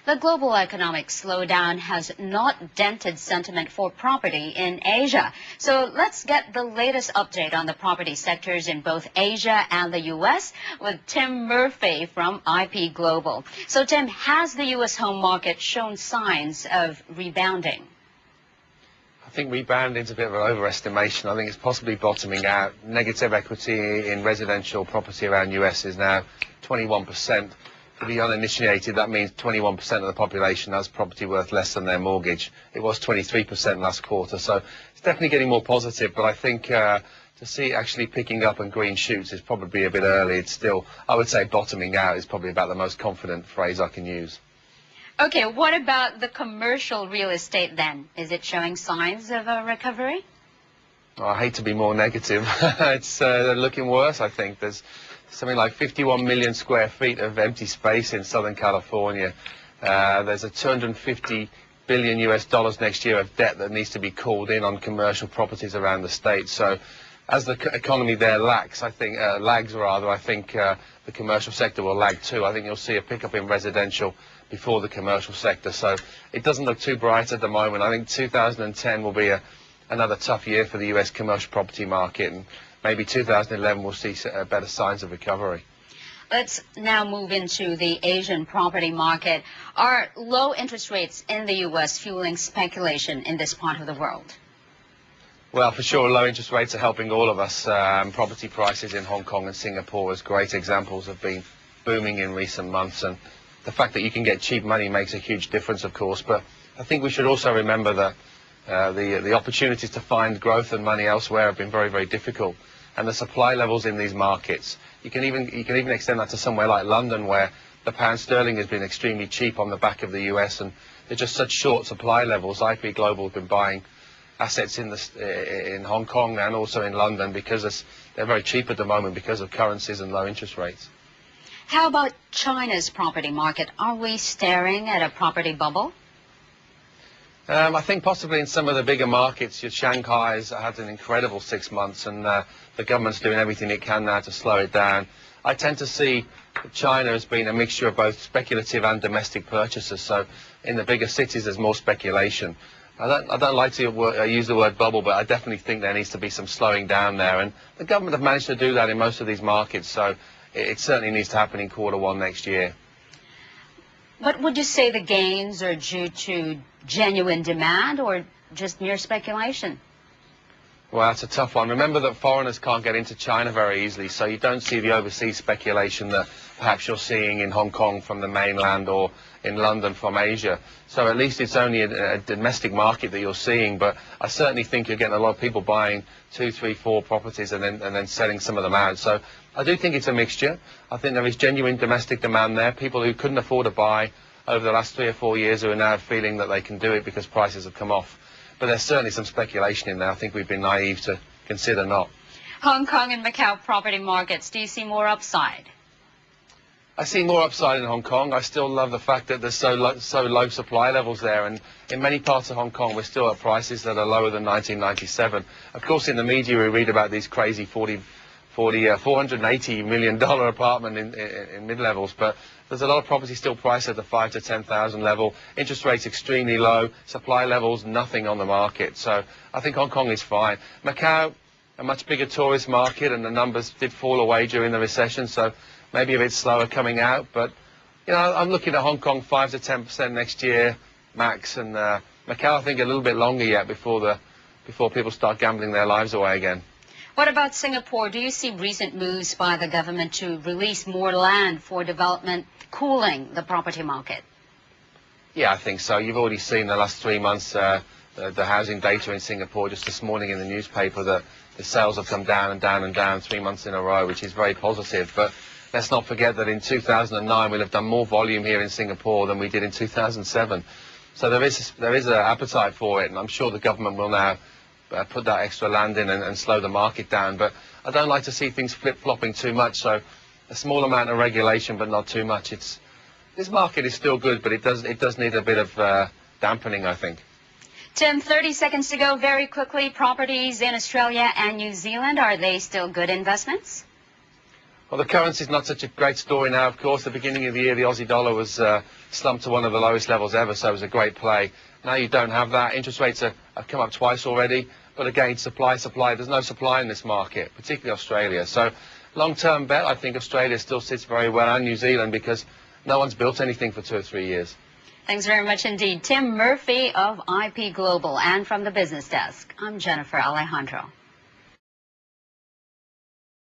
The global economic slowdown has not dented sentiment for property in Asia. So let's get the latest update on the property sectors in both Asia and the U.S. with Tim Murphy from IP Global. So Tim, has the U.S. home market shown signs of rebounding? I think rebounding is a bit of an overestimation. I think it's possibly bottoming out. Negative equity in residential property around US is now 21%. For the uninitiated, that means 21% of the population has property worth less than their mortgage. It was 23% last quarter, so it's definitely getting more positive, but I think to see it actually picking up and green shoots is probably a bit early. It's still, I would say bottoming out is probably about the most confident phrase I can use. Okay, what about the commercial real estate then? Is it showing signs of a recovery? Oh, I hate to be more negative. It's looking worse, I think. There's something like 51 million square feet of empty space in Southern California. There's a $250 billion US next year of debt that needs to be called in on commercial properties around the state. So as the economy there lags, I think the commercial sector will lag too. I think you'll see a pickup in residential before the commercial sector. So it doesn't look too bright at the moment. I think 2010 will be another tough year for the US commercial property market, and maybe 2011 will see better signs of recovery. Let's now move into the Asian property market. Are low interest rates in the U.S. fueling speculation in this part of the world? Well, for sure, low interest rates are helping all of us. Property prices in Hong Kong and Singapore, as great examples, have been booming in recent months, and the fact that you can get cheap money makes a huge difference, of course. But I think we should also remember that the opportunities to find growth and money elsewhere have been very, very difficult. And the supply levels in these markets, you can even extend that to somewhere like London, where the pound sterling has been extremely cheap on the back of the US, and there's just such short supply levels. IP Global have been buying assets in Hong Kong and also in London because they're very cheap at the moment because of currencies and low interest rates. How about China's property market? Are we staring at a property bubble? I think possibly in some of the bigger markets. Shanghai's had an incredible 6 months, and the government's doing everything it can now to slow it down. I tend to see China as being a mixture of both speculative and domestic purchases. So in the bigger cities, there's more speculation. I don't like to use the word bubble, but I definitely think there needs to be some slowing down there. And the government have managed to do that in most of these markets, so it certainly needs to happen in Q1 next year. But would you say the gains are due to genuine demand or just mere speculation? Well, that's a tough one. Remember that foreigners can't get into China very easily, so you don't see the overseas speculation that perhaps you're seeing in Hong Kong from the mainland or in London from Asia. So at least it's only a domestic market that you're seeing, but I certainly think you're getting a lot of people buying 2, 3, 4 properties and then selling some of them out. So I do think it's a mixture. I think there is genuine domestic demand there. People who couldn't afford to buy over the last 3 or 4 years who are now feeling that they can do it because prices have come off. But there's certainly some speculation in there. I think we've been naive to consider not. Hong Kong and Macau property markets, do you see more upside? I see more upside in Hong Kong. I still love the fact that there's so low supply levels there, and in many parts of Hong Kong we're still at prices that are lower than 1997. Of course, in the media we read about these crazy $480 million apartment in mid-levels, but there's a lot of property still priced at the 5,000 to 10,000 level. Interest rates extremely low, supply levels nothing on the market. So I think Hong Kong is fine. Macau, a much bigger tourist market, and the numbers did fall away during the recession, so maybe a bit slower coming out. But you know, I'm looking at Hong Kong 5 to 10% next year max, and Macau I think a little bit longer yet before people start gambling their lives away again. What about Singapore? Do you see recent moves by the government to release more land for development cooling the property market? Yeah, I think so. You've already seen the last 3 months the housing data in Singapore. Just this morning in the newspaper that the sales have come down and down and down 3 months in a row, which is very positive. But let's not forget that in 2009 we'll have done more volume here in Singapore than we did in 2007. So there is an appetite for it, and I'm sure the government will now put that extra land in and slow the market down. But I don't like to see things flip-flopping too much, so a small amount of regulation but not too much. This market is still good, but it does need a bit of dampening, I think. Tim, 30 seconds to go. Very quickly, properties in Australia and New Zealand, are they still good investments? Well, the currency is not such a great story now, of course. At the beginning of the year, the Aussie dollar was slumped to one of the lowest levels ever, so it was a great play. Now you don't have that. Interest rates have come up twice already. But again, supply. There's no supply in this market, particularly Australia. So long-term bet, I think Australia still sits very well, and New Zealand, because no one's built anything for 2 or 3 years. Thanks very much indeed. Tim Murphy of IP Global. And from the business desk, I'm Jennifer Alejandro.